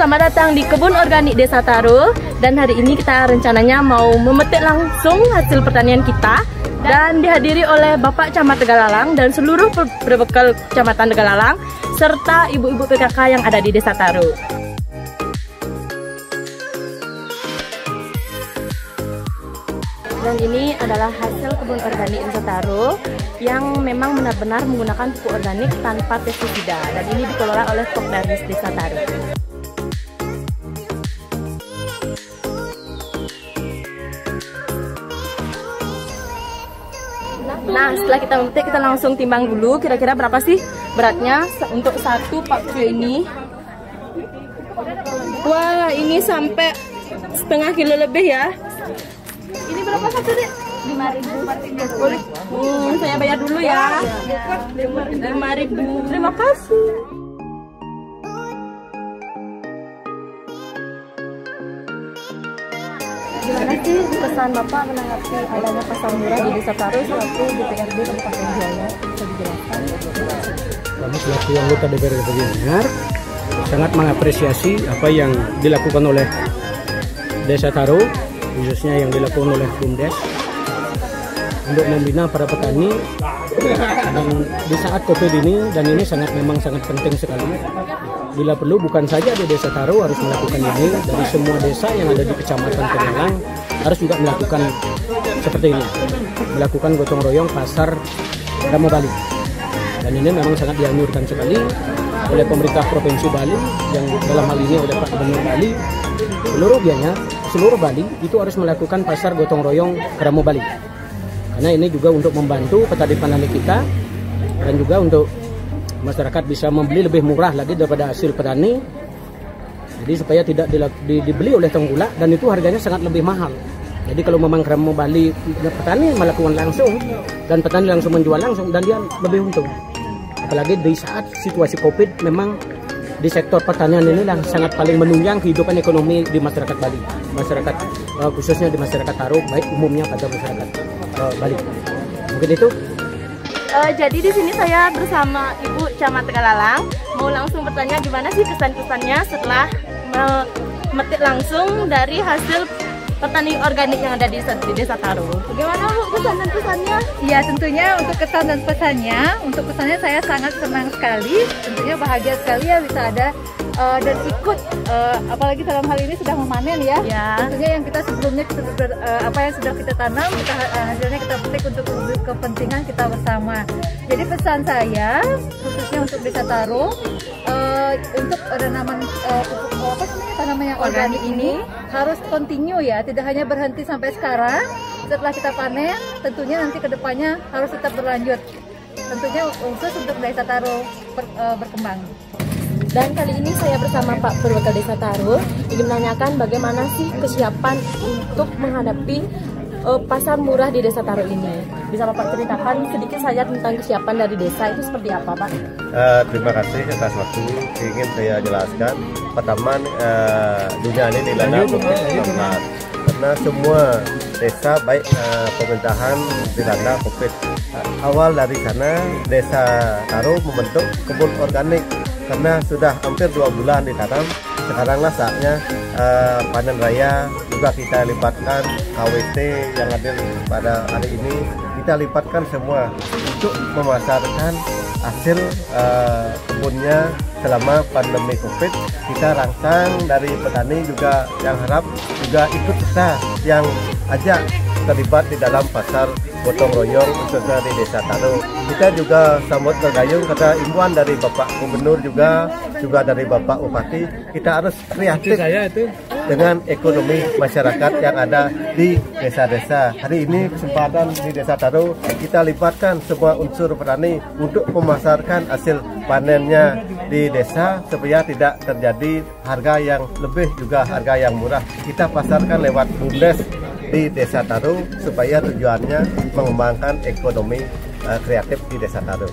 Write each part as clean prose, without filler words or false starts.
selamat datang di Kebun Organik Desa Taro. Dan hari ini kita rencananya mau memetik langsung hasil pertanian kita. Dan dihadiri oleh Bapak Camat Tegalalang dan seluruh berbekal Kecamatan Tegalalang serta ibu-ibu PKK yang ada di Desa Taro. Dan ini adalah hasil kebun organik Desa Taro yang memang benar-benar menggunakan pupuk organik tanpa pestisida. Dan ini dikelola oleh Pokdaris Desa Taro. Nah, setelah kita memetik, kita langsung timbang dulu kira-kira berapa sih beratnya untuk satu pak kilo ini. Wah, ini sampai setengah kilo lebih ya. Ini berapa satu, Dek? 5.000. Saya bayar dulu ya. 5.000. Terima kasih. Gimana sih pesan Bapak menanggapi adanya pasar murah di Desa Taro selaku DPRD Kabupaten Jaya? Bisa dijelaskan? Kami selaku anggota DPRD Gianyar sangat mengapresiasi apa yang dilakukan oleh Desa Taro, khususnya yang dilakukan oleh BUMDes untuk membina para petani dan di saat COVID ini, dan ini memang sangat penting sekali. Bila perlu bukan saja di Desa Taro harus melakukan ini, dari semua desa yang ada di Kecamatan Tegalalang harus juga melakukan seperti ini, melakukan gotong royong pasar Ramo Bali. Dan ini memang sangat dianjurkan sekali oleh pemerintah Provinsi Bali, yang dalam hal ini oleh Pak Gubernur Bali, seluruh Bali itu harus melakukan pasar gotong royong Ramo Bali. Karena ini juga untuk membantu petani-petani kita dan juga untuk masyarakat bisa membeli lebih murah lagi daripada hasil petani. Jadi supaya tidak dibeli oleh tenggulak, dan itu harganya sangat lebih mahal. Jadi kalau memang Ramo Bali petani melakukan langsung dan petani langsung menjual langsung, dan dia lebih untung. Apalagi di saat situasi COVID, memang di sektor pertanian ini yang sangat paling menunjang kehidupan ekonomi di masyarakat Bali, masyarakat khususnya di masyarakat Taro, baik umumnya pada masyarakat Bali. Mungkin itu. Jadi di sini saya bersama Ibu Camat Tegalalang mau langsung bertanya gimana sih kesan-kesannya setelah memetik langsung dari hasil petani organik yang ada di Desa Taro. Bagaimana Bu kesan dan pesannya? Ya, tentunya untuk kesan dan pesannya, saya sangat senang sekali, tentunya bahagia sekali ya bisa ada dan ikut, apalagi dalam hal ini sudah memanen ya. Tentunya yang kita sebelumnya apa yang sudah kita tanam, hasilnya kita petik untuk kepentingan kita bersama. Jadi pesan saya khususnya untuk Desa Taro, untuk tanaman yang organik ini harus continue ya, tidak hanya berhenti sampai sekarang. Setelah kita panen, tentunya nanti kedepannya harus tetap berlanjut. Tentunya khusus untuk Desa Taro berkembang. Dan kali ini saya bersama Pak Perwakil Desa Taro ingin menanyakan bagaimana sih kesiapan untuk menghadapi pasar murah di Desa Taro ini. Bisa Bapak ceritakan sedikit saja tentang kesiapan dari desa itu seperti apa, Pak? Terima kasih atas waktu. Ingin saya jelaskan, pertama dunia ini dilanda COVID-19 karena semua desa baik pemerintahan dilanda COVID. Awal dari sana Desa Taro membentuk kebun organik karena sudah hampir 2 bulan ditanam. Sekaranglah saatnya panen raya juga kita libatkan KWT yang hadir pada hari ini, kita libatkan semua untuk memasarkan hasil kebunnya selama pandemi COVID. Kita rangsang dari petani juga yang harap juga ikut serta, yang ajak terlibat di dalam pasar gotong royong khususnya di Desa Taro. Kita juga sambut bergayung kata imbauan dari Bapak Gubernur juga dari Bapak Bupati, kita harus kreatif dengan ekonomi masyarakat yang ada di desa-desa. Hari ini kesempatan di Desa Taro kita libatkan semua unsur petani untuk memasarkan hasil panennya di desa supaya tidak terjadi harga yang lebih juga harga yang murah. Kita pasarkan lewat BUMDes di Desa Taro supaya tujuannya mengembangkan ekonomi kreatif di Desa Taro.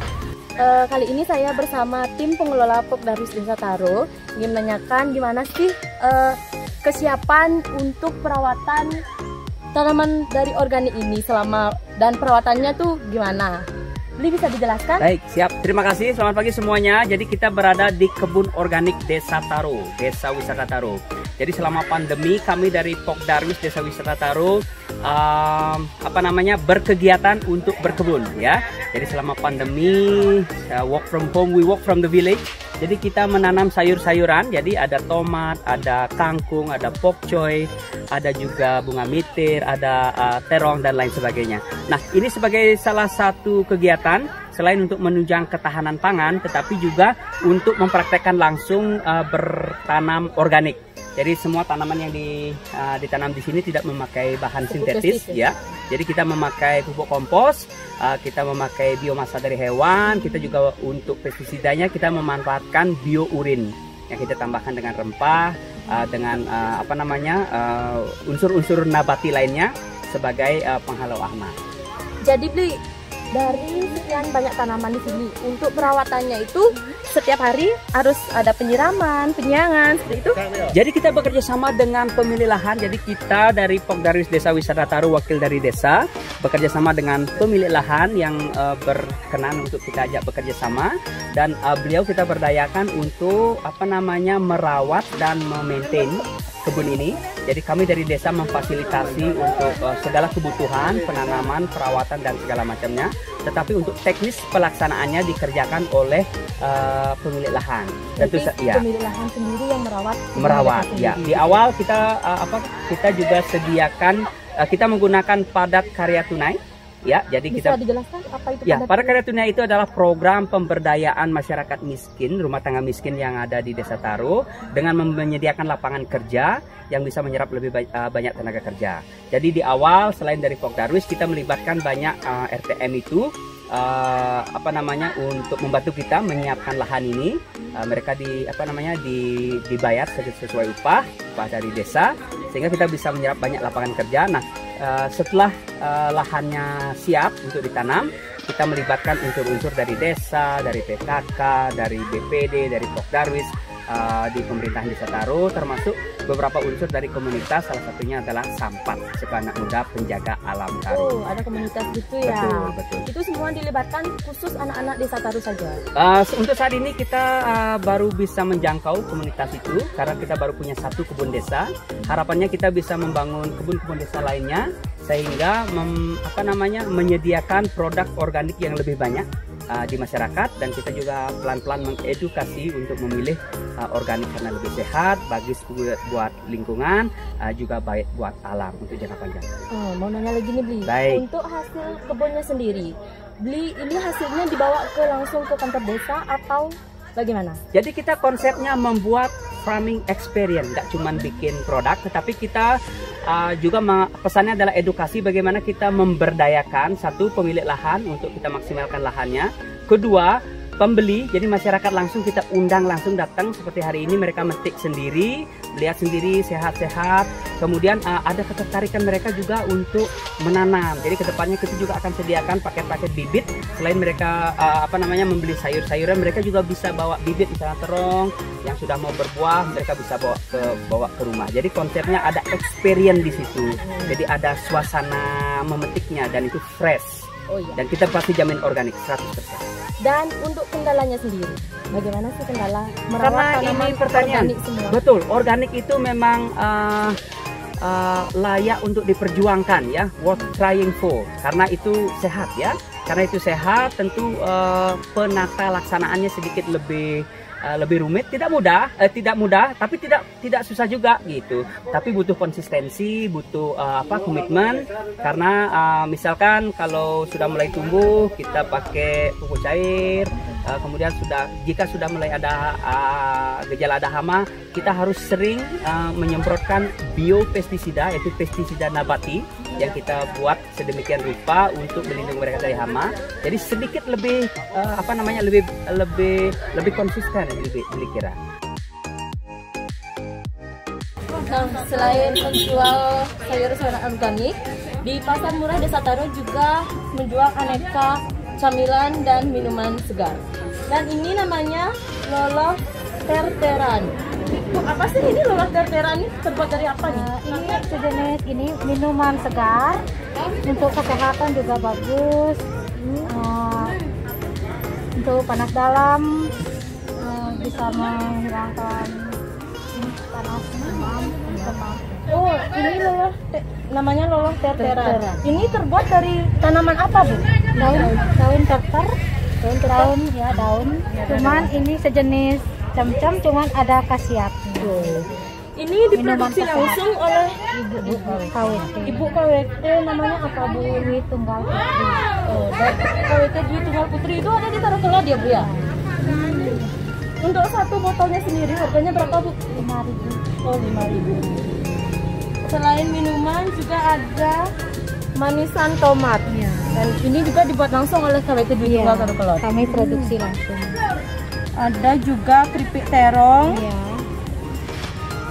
Kali ini saya bersama tim pengelola Pokdaris Desa Taro ingin menanyakan gimana sih kesiapan untuk perawatan tanaman dari organik ini dan perawatannya tuh gimana? Beli bisa dijelaskan? Baik, siap. Terima kasih. Selamat pagi semuanya. Jadi kita berada di Kebun Organik Desa Taro, Desa Wisata Taro. Jadi selama pandemi kami dari Pokdarwis Desa Wisata Taro berkegiatan untuk berkebun ya. Jadi selama pandemi work from home, we work from the village. Jadi kita menanam sayur-sayuran. Jadi ada tomat, ada kangkung, ada pokcoy, ada juga bunga mitir, ada terong dan lain sebagainya. Nah, ini sebagai salah satu kegiatan selain untuk menunjang ketahanan pangan, tetapi juga untuk mempraktekkan langsung bertanam organik. Jadi semua tanaman yang ditanam di sini tidak memakai bahan sintetis ya. Jadi kita memakai pupuk kompos, kita memakai biomasa dari hewan, kita juga untuk pestisidanya kita memanfaatkan biourin yang kita tambahkan dengan rempah, dengan unsur-unsur nabati lainnya sebagai penghalau hama. Jadi Bli, dari sekian banyak tanaman di sini, untuk perawatannya itu setiap hari harus ada penyiraman, penyiangan, seperti itu. Jadi kita bekerja sama dengan pemilik lahan. Jadi kita dari Pokdarwis Desa Wisata Taro, wakil dari desa, bekerja sama dengan pemilik lahan yang berkenan untuk kita ajak bekerja sama. Dan beliau kita berdayakan untuk merawat dan memaintain kebun ini. Jadi kami dari desa memfasilitasi untuk segala kebutuhan, penanaman, perawatan dan segala macamnya. Tetapi untuk teknis pelaksanaannya dikerjakan oleh pemilik lahan. Tentu ya. Pemilik lahan sendiri yang merawat ya. Di awal kita kita juga sediakan kita menggunakan padat karya tunai. Ya, jadi bisa dijelaskan apa itu? Ya, padat karya tunai itu adalah program pemberdayaan masyarakat miskin, rumah tangga miskin yang ada di Desa Taro dengan menyediakan lapangan kerja yang bisa menyerap lebih banyak tenaga kerja. Jadi di awal selain dari Pokdarwis kita melibatkan banyak RTM itu untuk membantu kita menyiapkan lahan ini. Mereka dibayar sesuai upah dari desa sehingga kita bisa menyerap banyak lapangan kerja. Nah, setelah lahannya siap untuk ditanam, kita melibatkan unsur-unsur dari desa, dari PKK, dari BPD, dari Pokdarwis, di pemerintahan Desa Taro, termasuk beberapa unsur dari komunitas, salah satunya adalah Sampat, Sekolah Anak Muda Penjaga Alam Taro. Oh, ada komunitas gitu ya? Betul. Itu semua dilibatkan khusus anak-anak Desa Taro saja? Untuk saat ini kita baru bisa menjangkau komunitas itu, karena kita baru punya satu kebun desa. Harapannya kita bisa membangun kebun-kebun desa lainnya, sehingga menyediakan produk organik yang lebih banyak di masyarakat, dan kita juga pelan-pelan mengedukasi untuk memilih organik karena lebih sehat, bagus buat lingkungan, juga baik buat alam untuk jangka panjang. Mau nanya lagi nih Bli, baik. Untuk hasil kebunnya sendiri, Bli ini hasilnya dibawa langsung ke kantor desa atau bagaimana? Jadi kita konsepnya membuat farming experience, nggak cuma bikin produk, tetapi kita juga pesannya adalah edukasi bagaimana kita memberdayakan satu pemilik lahan untuk kita maksimalkan lahannya. Kedua, pembeli, jadi masyarakat langsung kita undang langsung datang seperti hari ini, mereka metik sendiri, lihat sendiri sehat-sehat. Kemudian ada ketertarikan mereka juga untuk menanam. Jadi kedepannya kita juga akan sediakan paket-paket bibit. Selain mereka membeli sayur-sayuran, mereka juga bisa bawa bibit misalnya terong yang sudah mau berbuah, mereka bisa bawa ke rumah. Jadi konsepnya ada experience di situ. Jadi ada suasana memetiknya dan itu fresh. Oh, iya. Dan kita pasti jamin organik 100%. Dan untuk kendalanya sendiri, bagaimana sih kendala merawat Karena tanaman ini pertanyaan organik semua? Betul, organik itu memang layak untuk diperjuangkan ya, worth trying for, karena itu sehat ya. Karena itu sehat, tentu penata laksanaannya sedikit lebih rumit, tidak mudah, tapi tidak susah juga gitu. Tapi butuh konsistensi, butuh komitmen. Karena misalkan kalau sudah mulai tumbuh, kita pakai pupuk cair. Kemudian jika sudah mulai ada gejala ada hama, kita harus sering menyemprotkan biopestisida, yaitu pestisida nabati yang kita buat sedemikian rupa untuk melindungi mereka dari hama. Jadi sedikit lebih lebih konsisten lebih kira. Nah, selain menjual sayur-sayuran organik, di Pasar Murah Desa Taro juga menjual aneka camilan dan minuman segar. Dan ini namanya loloh terteran. Apa sih ini loloh terteran? Terbuat dari apa nih? Ini sejenis minuman segar, untuk kesehatan juga bagus. untuk panas dalam, bisa menghilangkan panas demam. Oh, ini loloh namanya loloh tertera. Ini terbuat dari tanaman apa, Bu? Daun terter, daun. Cuman ini sejenis cam-cam, cuman ada khasiatnya. Ini diproduksi langsung oleh KWT. Ibu KWT, namanya apa, Bu? Dwi Tunggal Putri. Oh, KWT Dwi Tunggal Putri itu ada di Tarukelot ya, Bu ya? Untuk satu botolnya sendiri harganya berapa, Bu? 5.000. Oh, 5.000. Selain minuman juga ada manisan tomat. Ya. Dan ini juga dibuat langsung oleh KWT Dwi Tunggal Tarukelot. Kami produksi langsung. Ada juga keripik terong. Ya.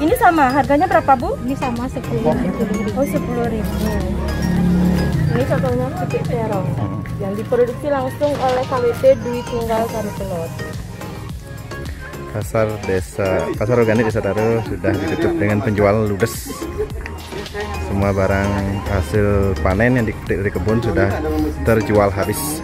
Ini sama, harganya berapa, Bu? Ini sama 10.000. Oh, 10.000. Ini contohnya keripik terong yang diproduksi langsung oleh KWT Dwi Tunggal Tarukelot. Pasar organik Desa Taru sudah ditutup dengan penjualan ludes. Semua barang hasil panen yang dipetik dari kebun sudah terjual habis.